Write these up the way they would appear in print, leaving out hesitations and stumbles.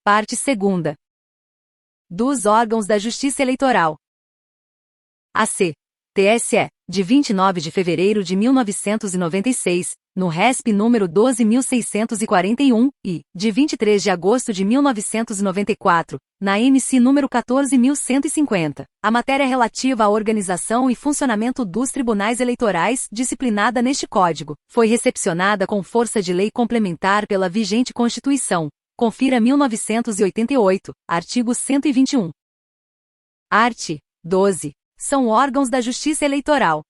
Parte 2ª. Dos órgãos da Justiça Eleitoral. AC. TSE, de 29 de fevereiro de 1996, no RESP número 12.641, e, de 23 de agosto de 1994, na MC número 14.150, a matéria relativa à organização e funcionamento dos tribunais eleitorais, disciplinada neste Código, foi recepcionada com força de lei complementar pela vigente Constituição. Confira 1988, artigo 121. Art. 12. São órgãos da Justiça Eleitoral.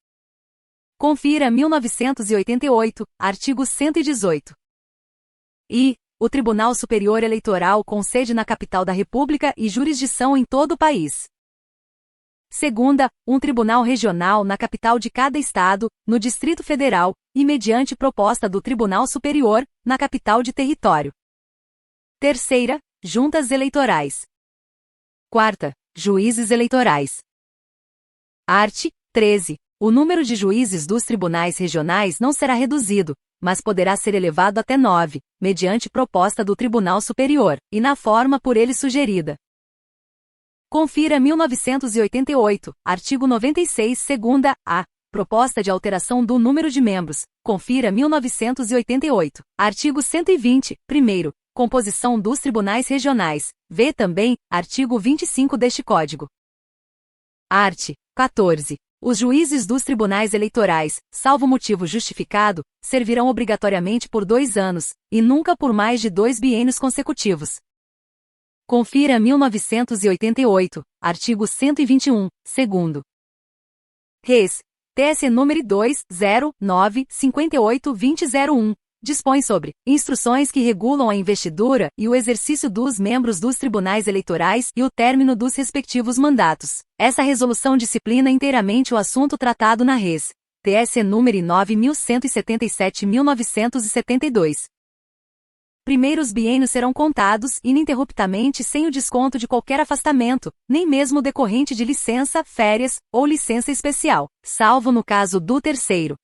Confira 1988, artigo 118. E. O Tribunal Superior Eleitoral com sede na capital da República e jurisdição em todo o país. Segunda, um tribunal regional na capital de cada estado, no Distrito Federal, e mediante proposta do Tribunal Superior, na capital de território. Terceira, juntas eleitorais. Quarta, juízes eleitorais. Art. 13. O número de juízes dos tribunais regionais não será reduzido, mas poderá ser elevado até 9, mediante proposta do Tribunal Superior, e na forma por ele sugerida. Confira 1988, artigo 96, segunda, a. Proposta de alteração do número de membros. Confira 1988, artigo 120, primeiro. Composição dos tribunais regionais. Vê também, artigo 25 deste Código. Art. 14. Os juízes dos tribunais eleitorais, salvo motivo justificado, servirão obrigatoriamente por 2 anos, e nunca por mais de 2 biênios consecutivos. Confira 1988, artigo 121, segundo. Res. TSE número 2.0.9.58.20.01. Dispõe sobre instruções que regulam a investidura e o exercício dos membros dos tribunais eleitorais e o término dos respectivos mandatos. Essa resolução disciplina inteiramente o assunto tratado na Res. TSE número 9.177/1972. Primeiros biênios serão contados ininterruptamente sem o desconto de qualquer afastamento, nem mesmo decorrente de licença, férias ou licença especial, salvo no caso do terceiro.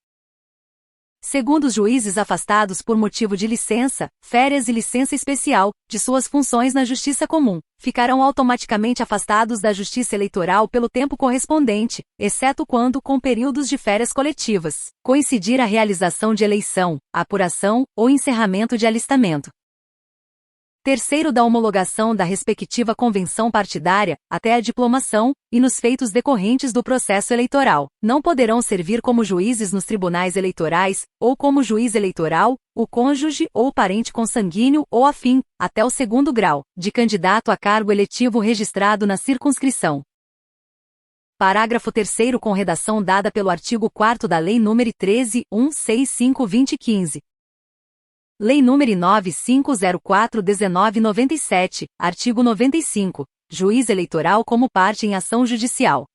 Segundo os juízes afastados por motivo de licença, férias e licença especial, de suas funções na Justiça Comum, ficarão automaticamente afastados da Justiça Eleitoral pelo tempo correspondente, exceto quando com períodos de férias coletivas coincidir a realização de eleição, apuração ou encerramento de alistamento. Terceiro, da homologação da respectiva convenção partidária, até a diplomação, e nos feitos decorrentes do processo eleitoral, não poderão servir como juízes nos tribunais eleitorais, ou como juiz eleitoral, o cônjuge ou o parente consanguíneo ou afim, até o 2º grau, de candidato a cargo eletivo registrado na circunscrição. Parágrafo 3º com redação dada pelo artigo 4º da Lei nº 13.165/2015. Lei nº 9504/1997, artigo 95. Juiz eleitoral como parte em ação judicial.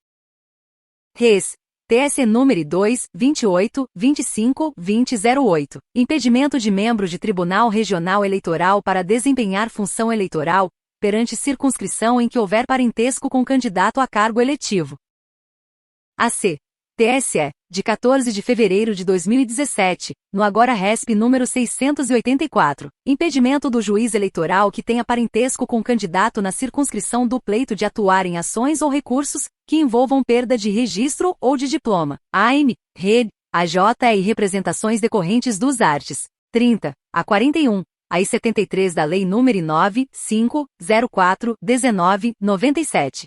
Res. TSE número 2.28.25.2008. Impedimento de membro de Tribunal Regional Eleitoral para desempenhar função eleitoral, perante circunscrição em que houver parentesco com candidato a cargo eletivo. AC. TSE, de 14 de fevereiro de 2017, no agora RESP número 684, impedimento do juiz eleitoral que tenha parentesco com candidato na circunscrição do pleito de atuar em ações ou recursos que envolvam perda de registro ou de diploma, AM, RED, AJ e representações decorrentes dos arts. 30, a 41, a 73 da Lei nº 9.504/1997.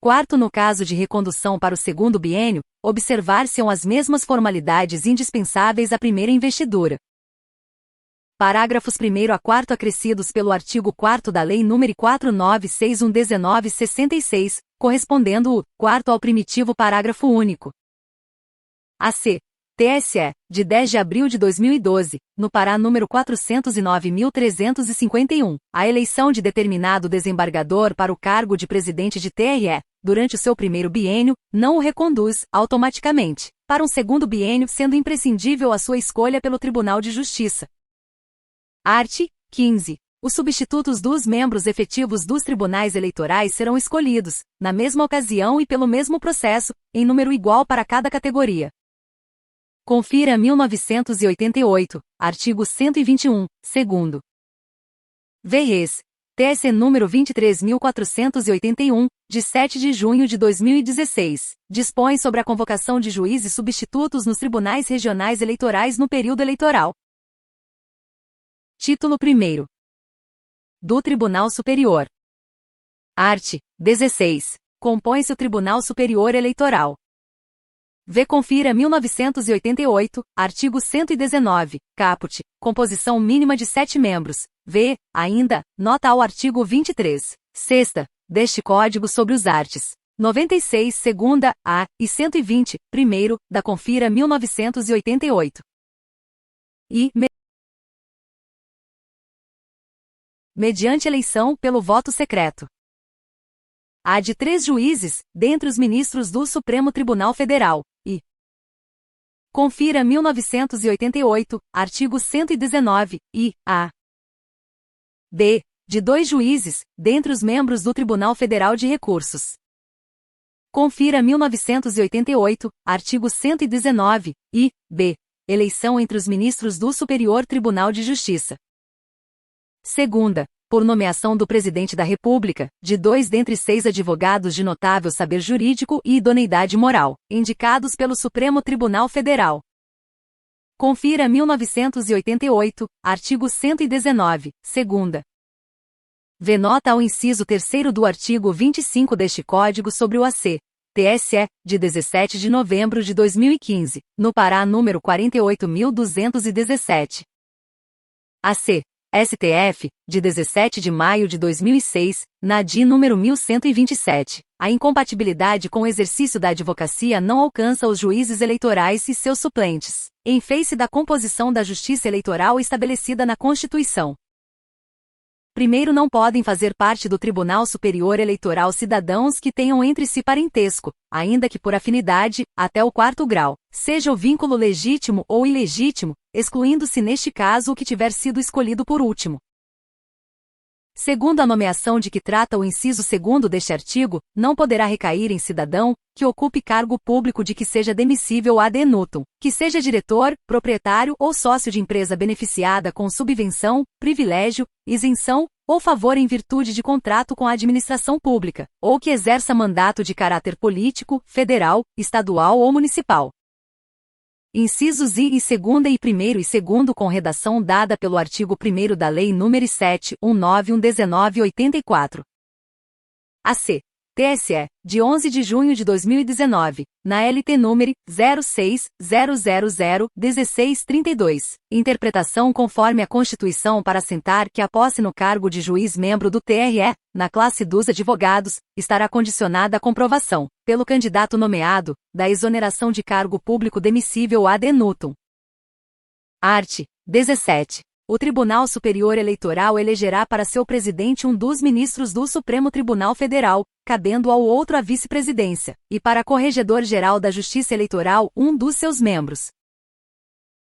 Quarto, no caso de recondução para o 2º biênio, observar-se-ão as mesmas formalidades indispensáveis à primeira investidura. Parágrafos 1º a 4º acrescidos pelo artigo 4º da Lei nº 4961/1966, correspondendo o 4º ao primitivo parágrafo único. AC. TSE, de 10 de abril de 2012, no Pará número 409.351, a eleição de determinado desembargador para o cargo de presidente de TRE, durante o seu primeiro biênio, não o reconduz, automaticamente, para um 2º biênio, sendo imprescindível a sua escolha pelo Tribunal de Justiça. Art. 15. Os substitutos dos membros efetivos dos tribunais eleitorais serão escolhidos, na mesma ocasião e pelo mesmo processo, em número igual para cada categoria. Confira 1988, artigo 121, segundo. Res. TSE número 23.481, de 7 de junho de 2016, dispõe sobre a convocação de juízes substitutos nos tribunais regionais eleitorais no período eleitoral. Título 1º. Do Tribunal Superior. Art. 16. Compõe-se o Tribunal Superior Eleitoral. V. Confira 1988, artigo 119, caput, composição mínima de 7 membros. V. Ainda, nota ao artigo 23, sexta, deste Código sobre os arts. 96, segunda, A, e 120, primeiro, da Confira 1988. E, mediante eleição pelo voto secreto. Há de 3 juízes, dentre os ministros do Supremo Tribunal Federal, e Confira 1988, artigo 119, e A. B. De 2 juízes, dentre os membros do Tribunal Federal de Recursos. Confira 1988, artigo 119, e B. Eleição entre os ministros do Superior Tribunal de Justiça. Segunda, por nomeação do Presidente da República, de 2 dentre 6 advogados de notável saber jurídico e idoneidade moral, indicados pelo Supremo Tribunal Federal. Confira 1988, artigo 119, segunda. V. Nota ao inciso 3º do artigo 25 deste Código sobre o AC. TSE, de 17 de novembro de 2015, no Pará número 48.217. AC. STF, de 17 de maio de 2006, na DI número 1127, a incompatibilidade com o exercício da advocacia não alcança os juízes eleitorais e seus suplentes, em face da composição da Justiça Eleitoral estabelecida na Constituição. Primeiro, não podem fazer parte do Tribunal Superior Eleitoral cidadãos que tenham entre si parentesco, ainda que por afinidade, até o 4º grau, seja o vínculo legítimo ou ilegítimo, excluindo-se neste caso o que tiver sido escolhido por último. Segundo a nomeação de que trata o inciso 2º deste artigo, não poderá recair em cidadão que ocupe cargo público de que seja demissível ad nutum, que seja diretor, proprietário ou sócio de empresa beneficiada com subvenção, privilégio, isenção ou favor em virtude de contrato com a administração pública, ou que exerça mandato de caráter político, federal, estadual ou municipal. Incisos I e segunda e primeiro e segundo com redação dada pelo artigo 1º da Lei nº 7.191/1984. AC. TSE, de 11 de junho de 2019, na LT nº 06.000.1632, interpretação conforme a Constituição para assentar que a posse no cargo de juiz membro do TRE, na classe dos advogados, estará condicionada à comprovação, pelo candidato nomeado, da exoneração de cargo público demissível ad nutum. Art. 17. O Tribunal Superior Eleitoral elegerá para seu presidente um dos ministros do Supremo Tribunal Federal, cabendo ao outro a vice-presidência, e para Corregedor-Geral da Justiça Eleitoral um dos seus membros.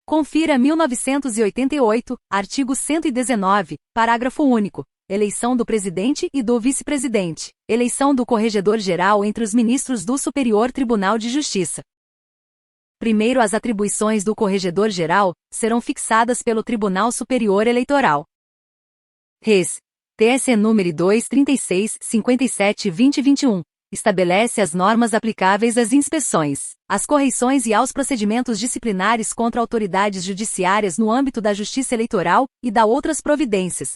Confira 1988, artigo 119, parágrafo único. Eleição do presidente e do vice-presidente. Eleição do Corregedor-Geral entre os ministros do Superior Tribunal de Justiça. Primeiro, as atribuições do Corregedor-Geral serão fixadas pelo Tribunal Superior Eleitoral. Res. TSE número 236/57/2021. Estabelece as normas aplicáveis às inspeções, às correições e aos procedimentos disciplinares contra autoridades judiciárias no âmbito da Justiça Eleitoral e da outras providências.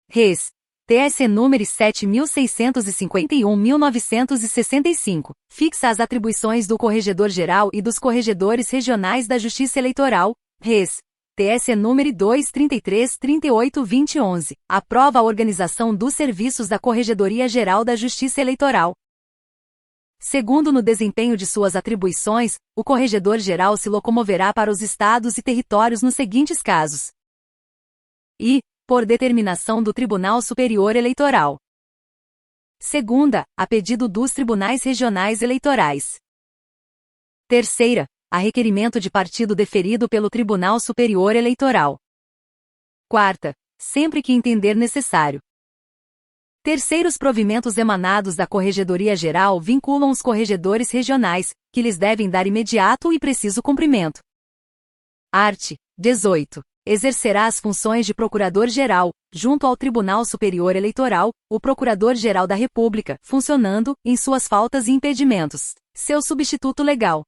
Res. TSE número 7.651/1965, fixa as atribuições do Corregedor-Geral e dos Corregedores Regionais da Justiça Eleitoral. Res. TSE número 233/38/2011, aprova a organização dos serviços da Corregedoria-Geral da Justiça Eleitoral. Segundo, no desempenho de suas atribuições, o Corregedor-Geral se locomoverá para os estados e territórios nos seguintes casos. E, por determinação do Tribunal Superior Eleitoral. Segunda, a pedido dos Tribunais Regionais Eleitorais. Terceira, a requerimento de partido deferido pelo Tribunal Superior Eleitoral. Quarta, sempre que entender necessário. Terceiros provimentos emanados da Corregedoria-Geral vinculam os corregedores regionais, que lhes devem dar imediato e preciso cumprimento. Art. 18. Exercerá as funções de Procurador-Geral, junto ao Tribunal Superior Eleitoral, o Procurador-Geral da República, funcionando, em suas faltas e impedimentos, seu substituto legal.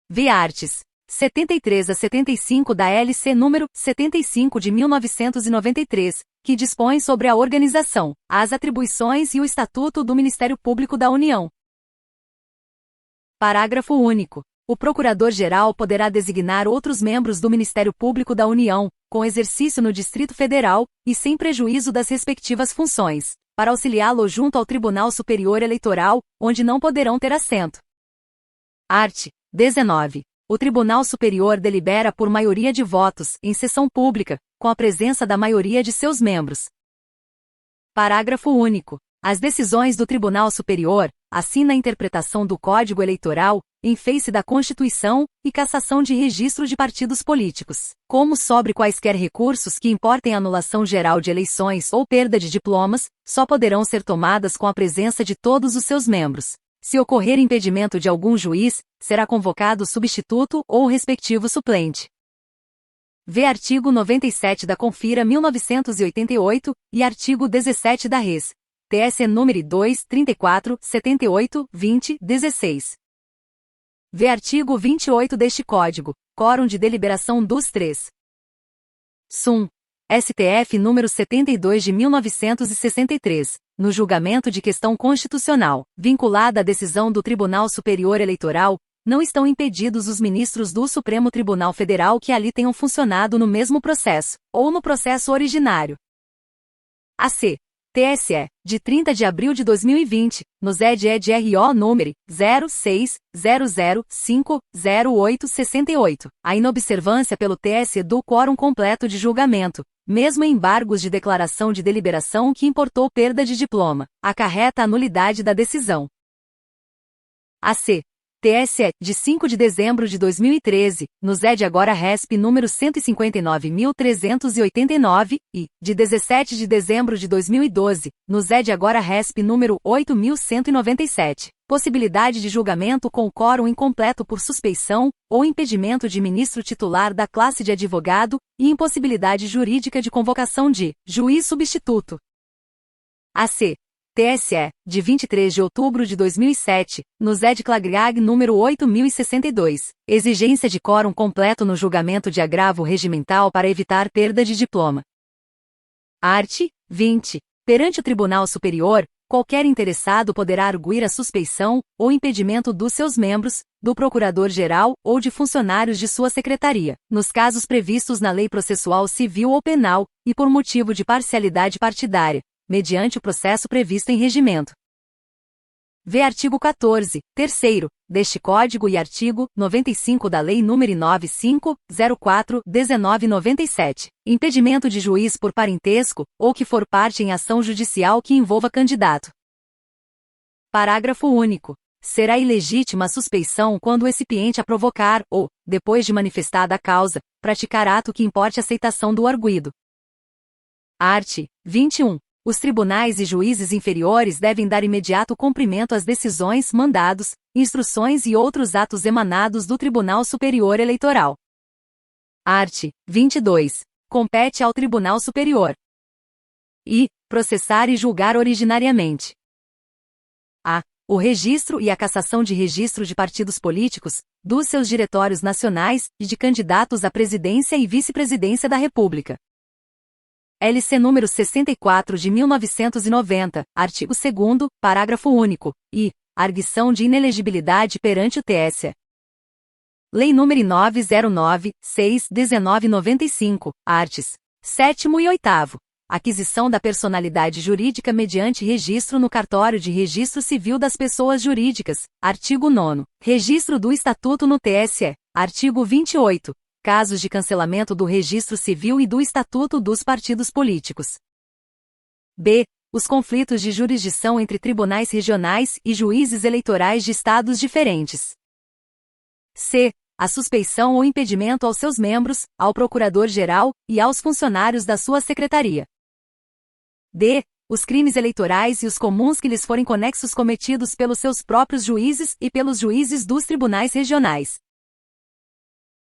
V. arts. 73 a 75 da LC número 75 de 1993, que dispõe sobre a organização, as atribuições e o Estatuto do Ministério Público da União. Parágrafo único. O Procurador-Geral poderá designar outros membros do Ministério Público da União, com exercício no Distrito Federal, e sem prejuízo das respectivas funções, para auxiliá-lo junto ao Tribunal Superior Eleitoral, onde não poderão ter assento. Art. 19. O Tribunal Superior delibera por maioria de votos, em sessão pública, com a presença da maioria de seus membros. Parágrafo único. As decisões do Tribunal Superior, assim na interpretação do Código Eleitoral, em face da Constituição, e cassação de registro de partidos políticos, como sobre quaisquer recursos que importem anulação geral de eleições ou perda de diplomas, só poderão ser tomadas com a presença de todos os seus membros. Se ocorrer impedimento de algum juiz, será convocado o substituto ou o respectivo suplente. V. Artigo 97 da Confira 1988, e artigo 17 da Res. TSE número 2, 34, 78, 20, 16. V. Artigo 28 deste Código, quórum de deliberação dos três. Sum. STF número 72 de 1963, no julgamento de questão constitucional, vinculada à decisão do Tribunal Superior Eleitoral, não estão impedidos os ministros do Supremo Tribunal Federal que ali tenham funcionado no mesmo processo, ou no processo originário. AC. TSE, de 30 de abril de 2020, no ZED-RO número 0600500868, a inobservância pelo TSE do quórum completo de julgamento, mesmo em embargos de declaração de deliberação que importou perda de diploma, acarreta a nulidade da decisão. AC. TSE, de 5 de dezembro de 2013, no ZED agora RESP número 159.389, e, de 17 de dezembro de 2012, no ZED agora RESP número 8.197, possibilidade de julgamento com quórum incompleto por suspeição, ou impedimento de ministro titular da classe de advogado, e impossibilidade jurídica de convocação de juiz substituto. AC. TSE, de 23 de outubro de 2007, no ZED-CLAGRAG número 8062, exigência de quórum completo no julgamento de agravo regimental para evitar perda de diploma. Art. 20. Perante o Tribunal Superior, qualquer interessado poderá arguir a suspeição, ou impedimento dos seus membros, do Procurador-Geral, ou de funcionários de sua secretaria, nos casos previstos na Lei Processual Civil ou Penal, e por motivo de parcialidade partidária, mediante o processo previsto em regimento. V. Artigo 14, terceiro, deste Código e artigo 95 da Lei nº 9504/1997, impedimento de juiz por parentesco, ou que for parte em ação judicial que envolva candidato. Parágrafo único. Será ilegítima a suspeição quando o recipiente a provocar, ou, depois de manifestada a causa, praticar ato que importe aceitação do arguido. Art. 21. Os tribunais e juízes inferiores devem dar imediato cumprimento às decisões, mandados, instruções e outros atos emanados do Tribunal Superior Eleitoral. Art. 22. Compete ao Tribunal Superior I. processar e julgar originariamente a. o registro e a cassação de registro de partidos políticos, dos seus diretórios nacionais e de candidatos à presidência e vice-presidência da República. LC número 64 de 1990, artigo 2º, parágrafo único, e arguição de inelegibilidade perante o TSE. Lei número 909/6/1995, arts. 7º e 8º. Aquisição da personalidade jurídica mediante registro no Cartório de Registro Civil das Pessoas Jurídicas, artigo 9º. Registro do Estatuto no TSE, artigo 28. Casos de cancelamento do registro civil e do estatuto dos partidos políticos. B. Os conflitos de jurisdição entre tribunais regionais e juízes eleitorais de estados diferentes. C. A suspeição ou impedimento aos seus membros, ao procurador-geral e aos funcionários da sua secretaria. D. Os crimes eleitorais e os comuns que lhes forem conexos cometidos pelos seus próprios juízes e pelos juízes dos tribunais regionais.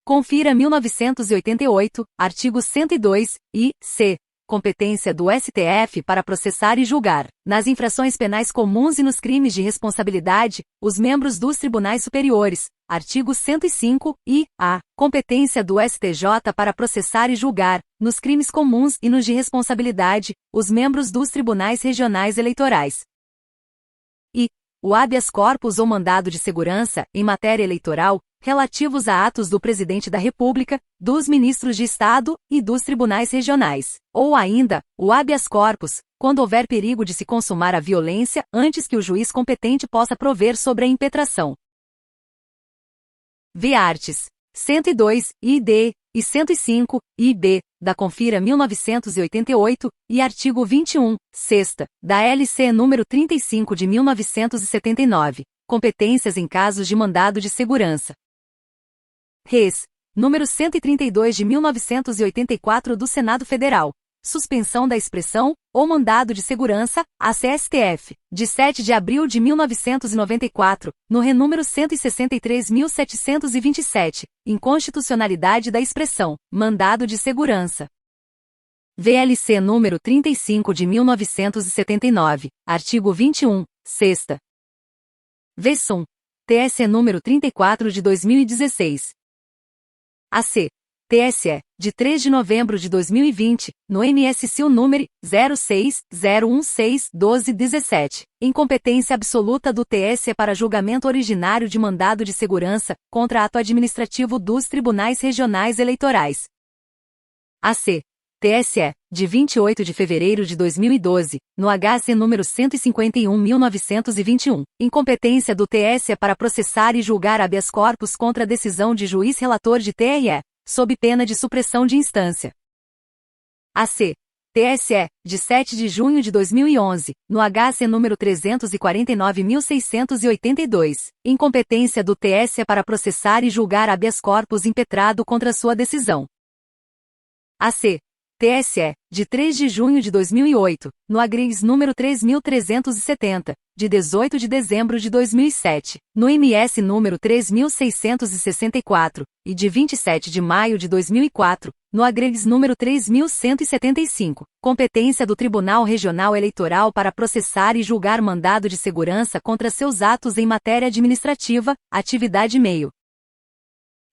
Confira 1988, artigo 102, e, c. competência do STF para processar e julgar, nas infrações penais comuns e nos crimes de responsabilidade, os membros dos tribunais superiores. Artigo 105, e a competência do STJ para processar e julgar, nos crimes comuns e nos de responsabilidade, os membros dos tribunais regionais eleitorais. E o habeas corpus ou mandado de segurança, em matéria eleitoral, relativos a atos do Presidente da República, dos Ministros de Estado e dos tribunais regionais. Ou ainda, o habeas corpus, quando houver perigo de se consumar a violência antes que o juiz competente possa prover sobre a impetração. V. Artes. 102, id, e 105, ib, da Confira 1988, e artigo 21, sexta, da LC nº 35 de 1979, competências em casos de mandado de segurança. Res. Número 132 de 1984 do Senado Federal. Suspensão da expressão, ou mandado de segurança, a CSTF, de 7 de abril de 1994, no renúmero 163.727, inconstitucionalidade da expressão, mandado de segurança. VLC número 35 de 1979, artigo 21, sexta. VSUM. TSE número 34 de 2016. AC. TSE, de 3 de novembro de 2020, no MSCIL número 06.016.12.17, incompetência absoluta do TSE para julgamento originário de mandado de segurança, contra ato administrativo dos tribunais regionais eleitorais. AC. TSE, de 28 de fevereiro de 2012, no HC número 151.921, incompetência do TSE para processar e julgar habeas corpus contra a decisão de juiz relator de TRE, sob pena de supressão de instância. AC. TSE, de 7 de junho de 2011, no HC número 349.682, incompetência do TSE para processar e julgar habeas corpus impetrado contra sua decisão. AC. TSE, de 3 de junho de 2008, no Agris número 3.370, de 18 de dezembro de 2007, no MS número 3.664, e de 27 de maio de 2004, no Agris número 3.175, competência do Tribunal Regional Eleitoral para processar e julgar mandado de segurança contra seus atos em matéria administrativa, atividade meio.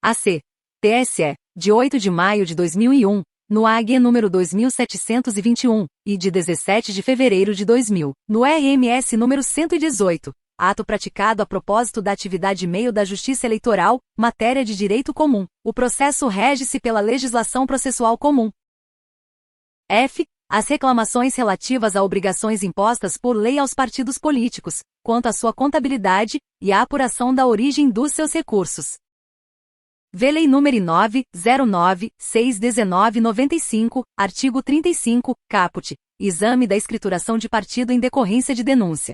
AC. TSE, de 8 de maio de 2001, no AG número 2721, e de 17 de fevereiro de 2000, no RMS número 118, ato praticado a propósito da atividade meio da Justiça Eleitoral, matéria de direito comum. O processo rege-se pela legislação processual comum. F. As reclamações relativas a obrigações impostas por lei aos partidos políticos, quanto à sua contabilidade, e à apuração da origem dos seus recursos. V. Lei nº 9.09.6.19.95, artigo 35, caput, exame da escrituração de partido em decorrência de denúncia.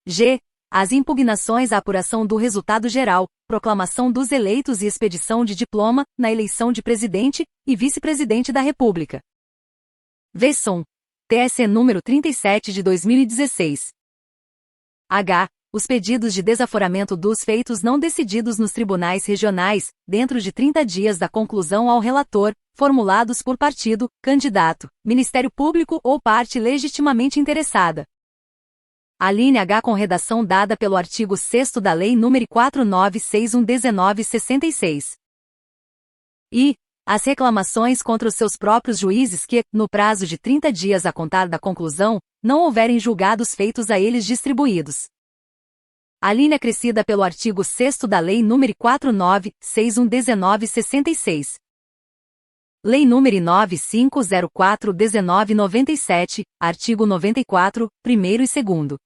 G. As impugnações à apuração do resultado geral, proclamação dos eleitos e expedição de diploma, na eleição de presidente e vice-presidente da República. VSOM. TSE número 37 de 2016. H. Os pedidos de desaforamento dos feitos não decididos nos tribunais regionais, dentro de 30 dias da conclusão ao relator, formulados por partido, candidato, Ministério Público ou parte legitimamente interessada. A linha H com redação dada pelo artigo 6º da Lei nº 4961/1966. E as reclamações contra os seus próprios juízes que, no prazo de 30 dias a contar da conclusão, não houverem julgados feitos a eles distribuídos. A linha acrescida pelo artigo 6º da Lei nº 4961/1966. Lei nº 9504/1997, artigo 94, 1º e 2º.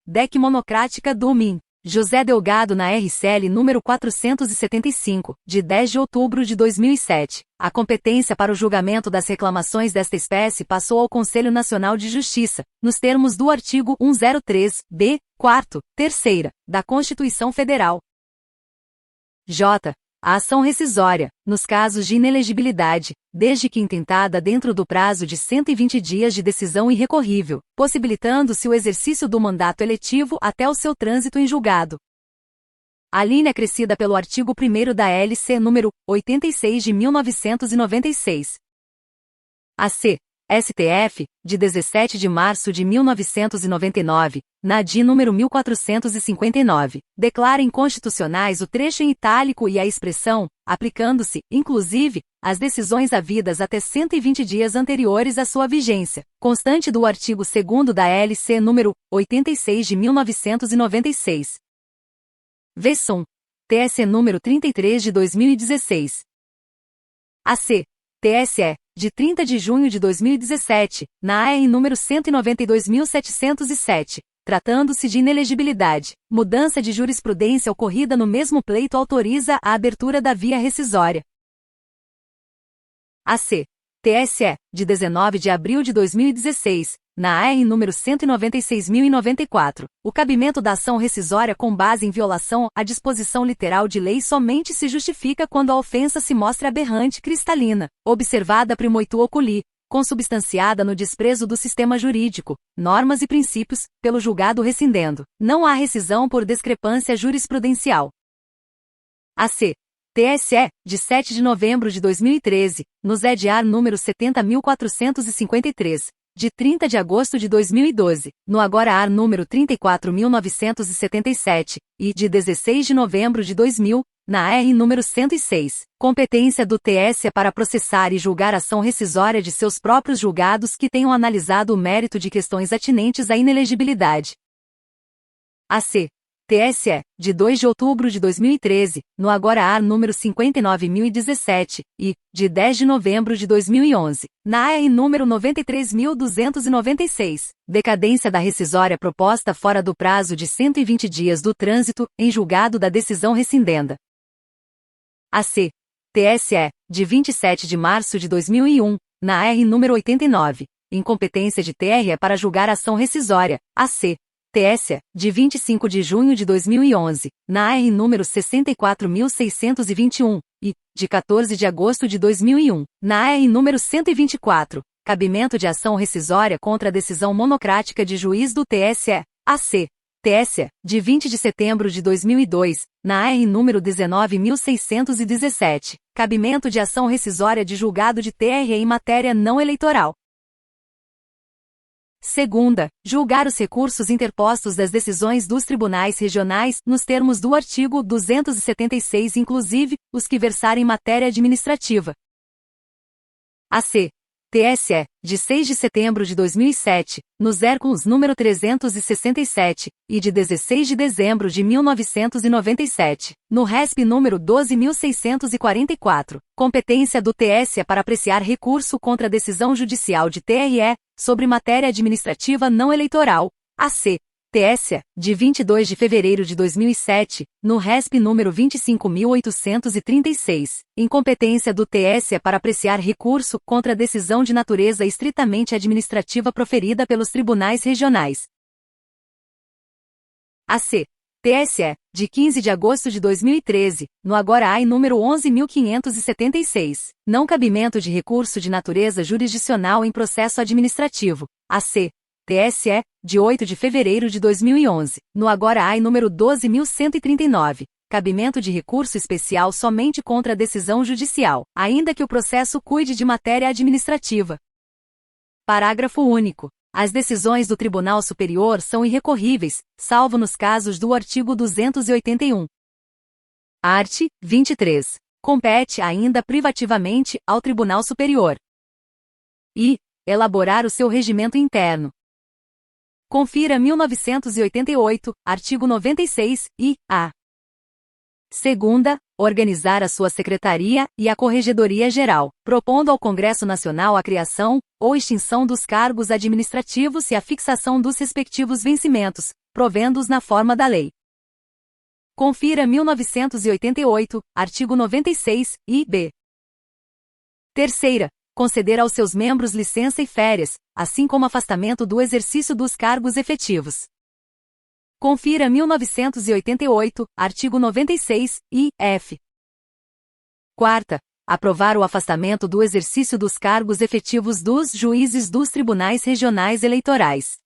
DEC monocrática do MIN. José Delgado na RCL número 475, de 10 de outubro de 2007. A competência para o julgamento das reclamações desta espécie passou ao Conselho Nacional de Justiça, nos termos do artigo 103-B, 4º, 3ª, da Constituição Federal. J. A ação rescisória, nos casos de inelegibilidade, desde que intentada dentro do prazo de 120 dias de decisão irrecorrível, possibilitando-se o exercício do mandato eletivo até o seu trânsito em julgado. A linha acrescida pelo artigo 1º da LC número 86 de 1996. AC. STF, de 17 de março de 1999, na DI número 1459, declara inconstitucionais o trecho em itálico e a expressão, aplicando-se, inclusive, às decisões havidas até 120 dias anteriores à sua vigência, constante do artigo 2º da LC número 86 de 1996. Versão. TSE número 33 de 2016. AC. TSE, de 30 de junho de 2017, na AR número 192.707, tratando-se de inelegibilidade, mudança de jurisprudência ocorrida no mesmo pleito autoriza a abertura da via rescisória. AC. TSE, de 19 de abril de 2016, na AR número 196.094, o cabimento da ação rescisória com base em violação à disposição literal de lei somente se justifica quando a ofensa se mostra aberrante cristalina, observada primo oculi, oculi, consubstanciada no desprezo do sistema jurídico, normas e princípios, pelo julgado rescindendo. Não há rescisão por discrepância jurisprudencial. AC. TSE, de 7 de novembro de 2013, nos EDAR número 70.453, de 30 de agosto de 2012, no agora AR número 34.977, e de 16 de novembro de 2000, na AR número 106, competência do TSE para processar e julgar ação rescisória de seus próprios julgados que tenham analisado o mérito de questões atinentes à inelegibilidade. AC. TSE, de 2 de outubro de 2013, no agora AR número 59.017, e, de 10 de novembro de 2011, na AR número 93.296, decadência da rescisória proposta fora do prazo de 120 dias do trânsito, em julgado da decisão rescindenda. AC. TSE, de 27 de março de 2001, na AR número 89, incompetência de TRE para julgar ação rescisória, AC. TSE, de 25 de junho de 2011, na AR número 64.621, e, de 14 de agosto de 2001, na AR número 124, cabimento de ação rescisória contra a decisão monocrática de juiz do TSE, AC. TSE, de 20 de setembro de 2002, na AR número 19.617, cabimento de ação rescisória de julgado de TRE em matéria não eleitoral. Segunda, julgar os recursos interpostos das decisões dos tribunais regionais, nos termos do artigo 276, inclusive, os que versarem matéria administrativa. AC. TSE, de 6 de setembro de 2007, nos Hercules número 367, e de 16 de dezembro de 1997, no RESP número 12.644, competência do TSE para apreciar recurso contra a decisão judicial de TRE, sobre matéria administrativa não eleitoral, AC. TSE, de 22 de fevereiro de 2007, no RESP número 25.836, incompetência do TSE para apreciar recurso contra a decisão de natureza estritamente administrativa proferida pelos tribunais regionais. AC. TSE, de 15 de agosto de 2013, no agora AI número 11.576, não cabimento de recurso de natureza jurisdicional em processo administrativo, AC. TSE, de 8 de fevereiro de 2011, no agora AI número 12.139, cabimento de recurso especial somente contra a decisão judicial, ainda que o processo cuide de matéria administrativa. Parágrafo único. As decisões do Tribunal Superior são irrecorríveis, salvo nos casos do artigo 281. Art. 23. Compete ainda privativamente ao Tribunal Superior e elaborar o seu regimento interno. Confira 1988, artigo 96, e a. Segunda, organizar a sua secretaria e a Corregedoria Geral, propondo ao Congresso Nacional a criação ou extinção dos cargos administrativos e a fixação dos respectivos vencimentos, provendo-os na forma da lei. Confira 1988, artigo 96, e b. Terceira, conceder aos seus membros licença e férias, assim como afastamento do exercício dos cargos efetivos. Confira 1988, artigo 96, e f. Quarta, aprovar o afastamento do exercício dos cargos efetivos dos juízes dos tribunais regionais eleitorais.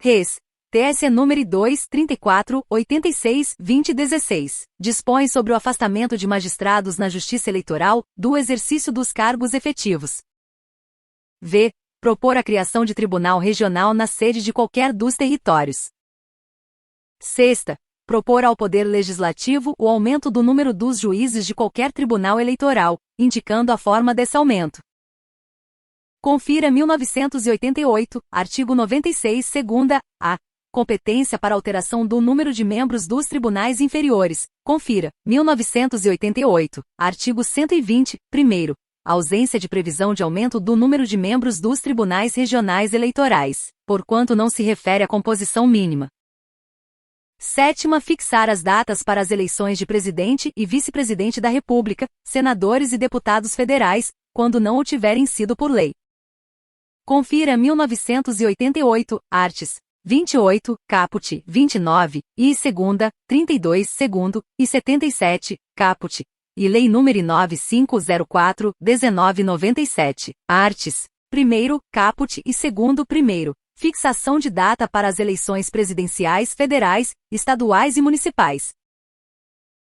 Res. TSE número 2, 34, 86, 2016. Dispõe sobre o afastamento de magistrados na Justiça Eleitoral, do exercício dos cargos efetivos. V. Propor a criação de tribunal regional na sede de qualquer dos territórios. Sexta. Propor ao Poder Legislativo o aumento do número dos juízes de qualquer tribunal eleitoral, indicando a forma desse aumento. Confira 1988, artigo 96, segunda, a. Competência para alteração do número de membros dos tribunais inferiores. Confira 1988, artigo 120, primeiro. Ausência de previsão de aumento do número de membros dos tribunais regionais eleitorais, porquanto não se refere à composição mínima. Sétima. Fixar as datas para as eleições de presidente e vice-presidente da República, senadores e deputados federais, quando não o tiverem sido por lei. Confira 1988, arts. 28, caput, 29, e segunda, 32, segundo, e 77, caput, e Lei nº 9504, 1997, arts. Primeiro, caput e segundo, primeiro. Fixação de data para as eleições presidenciais federais, estaduais e municipais.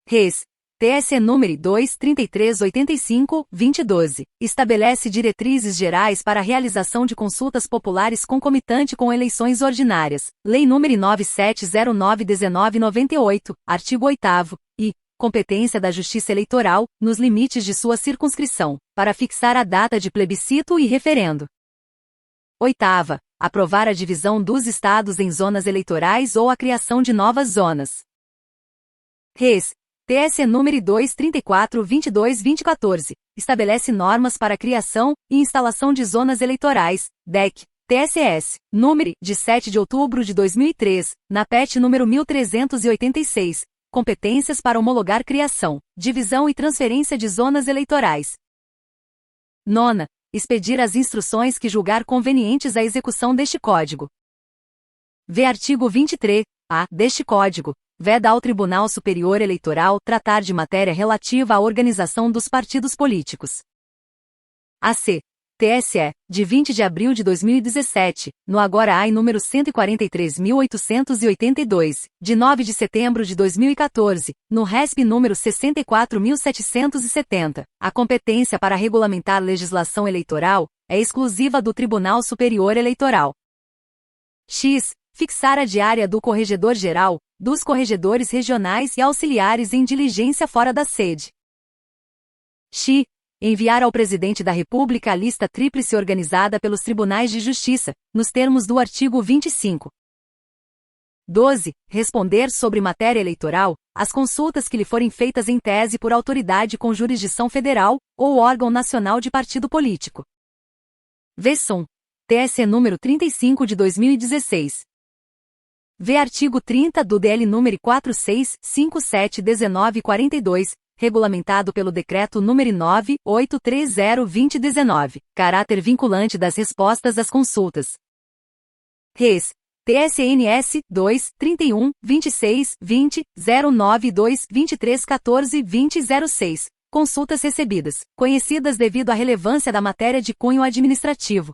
Res. TSE número 2.3385/2012, estabelece diretrizes gerais para a realização de consultas populares concomitante com eleições ordinárias. Lei nº 9709/1998, artigo 8º, e competência da Justiça Eleitoral, nos limites de sua circunscrição, para fixar a data de plebiscito e referendo. Oitava. Aprovar a divisão dos estados em zonas eleitorais ou a criação de novas zonas. Res. TSE número 2.34/22-2014, estabelece normas para a criação e instalação de zonas eleitorais, DEC, TSS, número, de 7 de outubro de 2003, na PET número 1386, competências para homologar criação, divisão e transferência de zonas eleitorais. Nona. Expedir as instruções que julgar convenientes à execução deste Código. V. Artigo 23-A deste Código. Veda ao Tribunal Superior Eleitoral tratar de matéria relativa à organização dos partidos políticos. AC. TSE, de 20 de abril de 2017, no agora AI número 143.882, de 9 de setembro de 2014, no RESP número 64.770, a competência para regulamentar legislação eleitoral é exclusiva do Tribunal Superior Eleitoral. X. Fixar a diária do Corregedor-Geral, dos corregedores regionais e auxiliares em diligência fora da sede. X. Enviar ao Presidente da República a lista tríplice organizada pelos Tribunais de Justiça, nos termos do artigo 25. 12. Responder sobre matéria eleitoral, as consultas que lhe forem feitas em tese por autoridade com jurisdição federal, ou órgão nacional de partido político. Versão. TSE número 35 de 2016. V. Artigo 30 do DL número 4657-1942, regulamentado pelo Decreto número 9.830/2019, caráter vinculante das respostas às consultas. Res. TSNS 2, 31, 26, 20, 092, 23, 14, 20, 06. Consultas recebidas, conhecidas devido à relevância da matéria de cunho administrativo.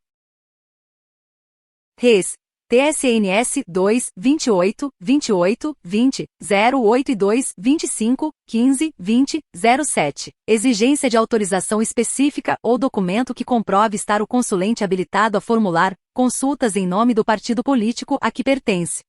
Res. TSNS 2, 28, 28, 20, 08 e 2, 25, 15, 20, 07. Exigência de autorização específica ou documento que comprove estar o consulente habilitado a formular consultas em nome do partido político a que pertence.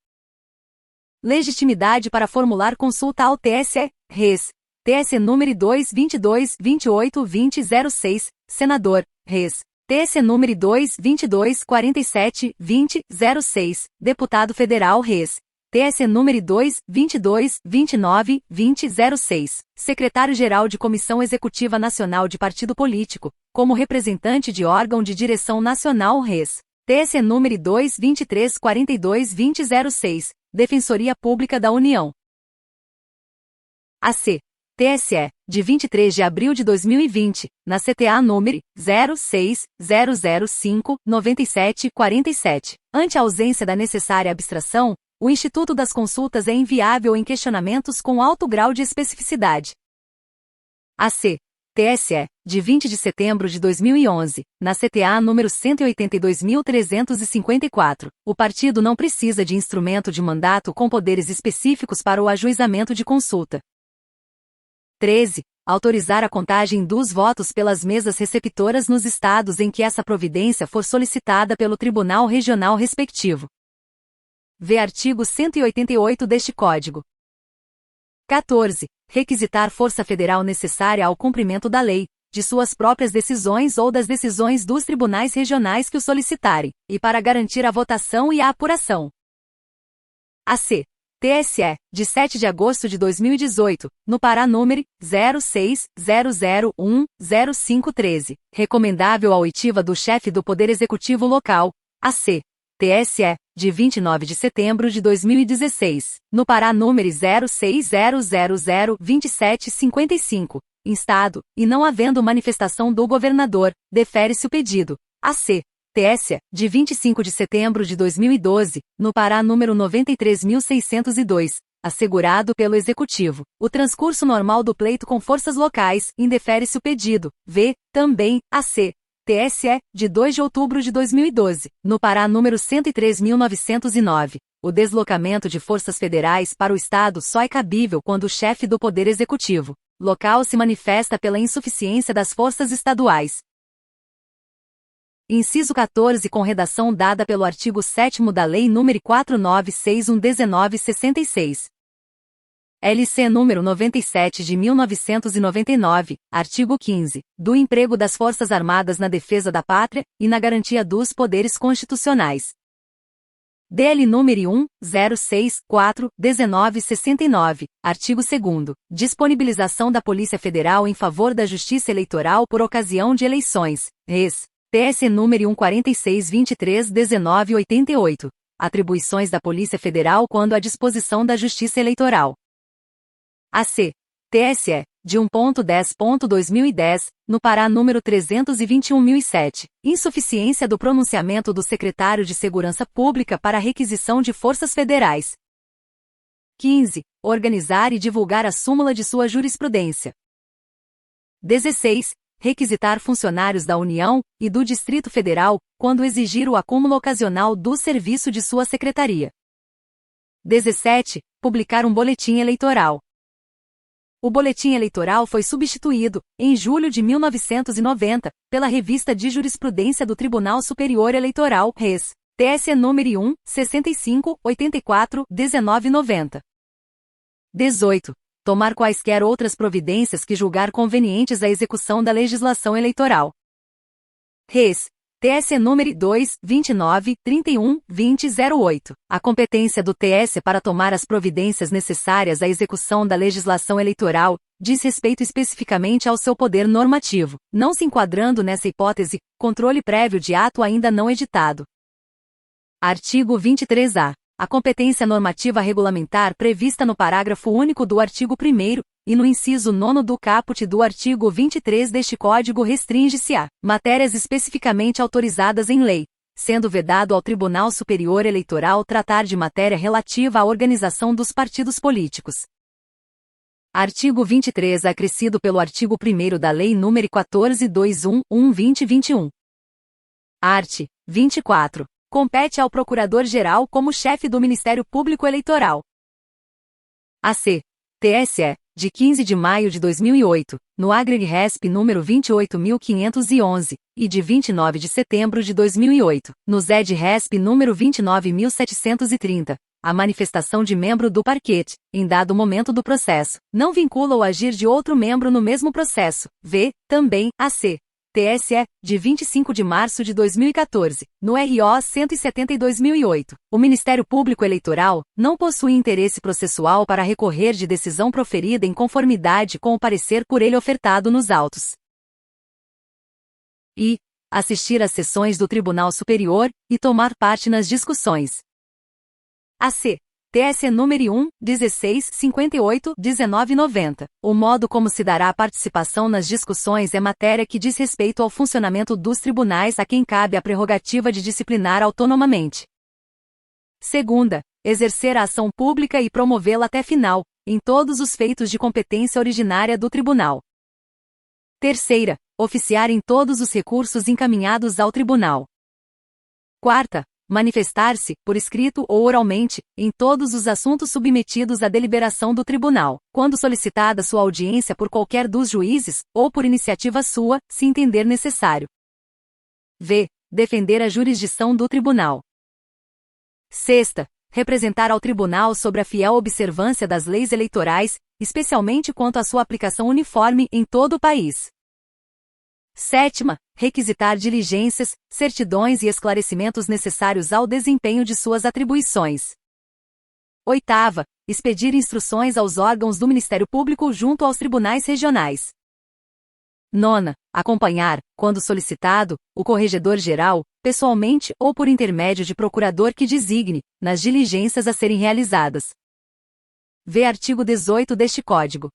Legitimidade para formular consulta ao TSE, Res. TSE número 2, 22, 28, 20, 06, Senador, Res. TSE número 2, 22, 47, 20, 06, Deputado Federal Res. TSE número 2, 22, 29, 20, 06, Secretário-Geral de Comissão Executiva Nacional de Partido Político, como representante de órgão de direção nacional Res. TSE número 2, 23, 42, 20, 06, Defensoria Pública da União. AC. TSE, de 23 de abril de 2020, na CTA número 06005-9747. Ante a ausência da necessária abstração, o Instituto das Consultas é inviável em questionamentos com alto grau de especificidade. AC. TSE, de 20 de setembro de 2011, na CTA número 182.354, o partido não precisa de instrumento de mandato com poderes específicos para o ajuizamento de consulta. 13. Autorizar a contagem dos votos pelas mesas receptoras nos estados em que essa providência for solicitada pelo Tribunal Regional respectivo. Vê artigo 188 deste Código. 14. Requisitar força federal necessária ao cumprimento da lei, de suas próprias decisões ou das decisões dos tribunais regionais que o solicitarem, e para garantir a votação e a apuração. AC. TSE, de 7 de agosto de 2018, no Pará número 06.001.0513, recomendável a oitiva do chefe do Poder Executivo Local, AC. TSE, de 29 de setembro de 2016, no Pará número 06.000.2755, instado, e não havendo manifestação do governador, defere-se o pedido. AC. TSE, de 25 de setembro de 2012, no Pará número 93.602, assegurado pelo Executivo, o transcurso normal do pleito com forças locais, indefere-se o pedido. V. Também, AC. TSE, de 2 de outubro de 2012, no Pará número 103.909, o deslocamento de forças federais para o Estado só é cabível quando o chefe do Poder Executivo local se manifesta pela insuficiência das forças estaduais. Inciso 14 com redação dada pelo artigo 7º da Lei nº 4961/1966. LC número 97 de 1999, artigo 15, do emprego das Forças Armadas na defesa da pátria e na garantia dos poderes constitucionais. DL número 1.064/1969, artigo 2º, disponibilização da Polícia Federal em favor da Justiça Eleitoral por ocasião de eleições, res. TSE número 14623/1988, atribuições da Polícia Federal quando à disposição da Justiça Eleitoral. AC. TSE, de 1.10.2010, no Pará número 321.007, insuficiência do pronunciamento do Secretário de Segurança Pública para a requisição de forças federais. 15. Organizar e divulgar a súmula de sua jurisprudência. 16. Requisitar funcionários da União e do Distrito Federal, quando exigir o acúmulo ocasional do serviço de sua secretaria. 17. Publicar um boletim eleitoral. O boletim eleitoral foi substituído, em julho de 1990, pela Revista de Jurisprudência do Tribunal Superior Eleitoral, res. TSE número 1.6584/1990. 18. Tomar quaisquer outras providências que julgar convenientes à execução da legislação eleitoral. Res. TSE número 2.29.31.2008. A competência do TSE para tomar as providências necessárias à execução da legislação eleitoral diz respeito especificamente ao seu poder normativo, não se enquadrando nessa hipótese, controle prévio de ato ainda não editado. Artigo 23-A. A competência normativa regulamentar prevista no parágrafo único do artigo 1º, e no inciso 9º do caput do artigo 23 deste Código restringe-se a matérias especificamente autorizadas em lei, sendo vedado ao Tribunal Superior Eleitoral tratar de matéria relativa à organização dos partidos políticos. Artigo 23 acrescido pelo artigo 1º da Lei nº 14.211/2021. Art. 24. Compete ao Procurador-Geral como chefe do Ministério Público Eleitoral. AC. TSE, de 15 de maio de 2008, no Agrig-Resp número 28.511, e de 29 de setembro de 2008, no ZED-Resp número 29.730, a manifestação de membro do parquete, em dado momento do processo, não vincula o agir de outro membro no mesmo processo. V. Também, AC. TSE, de 25 de março de 2014, no RO 170/2008, o Ministério Público Eleitoral não possui interesse processual para recorrer de decisão proferida em conformidade com o parecer por ele ofertado nos autos. E assistir às sessões do Tribunal Superior e tomar parte nas discussões. AC. TSE número 1.1658/1990. O modo como se dará a participação nas discussões é matéria que diz respeito ao funcionamento dos tribunais a quem cabe a prerrogativa de disciplinar autonomamente. Segunda, exercer a ação pública e promovê-la até final, em todos os feitos de competência originária do tribunal. Terceira, oficiar em todos os recursos encaminhados ao tribunal. Quarta, Manifestar-se, por escrito ou oralmente, em todos os assuntos submetidos à deliberação do tribunal, quando solicitada sua audiência por qualquer dos juízes, ou por iniciativa sua, se entender necessário. V. Defender a jurisdição do tribunal. Sexta. Representar ao tribunal sobre a fiel observância das leis eleitorais, especialmente quanto à sua aplicação uniforme em todo o país. Sétima, requisitar diligências, certidões e esclarecimentos necessários ao desempenho de suas atribuições. Oitava, expedir instruções aos órgãos do Ministério Público junto aos tribunais regionais. Nona, acompanhar, quando solicitado, o Corregedor-Geral, pessoalmente ou por intermédio de procurador que designe, nas diligências a serem realizadas. Vê artigo 18 deste Código.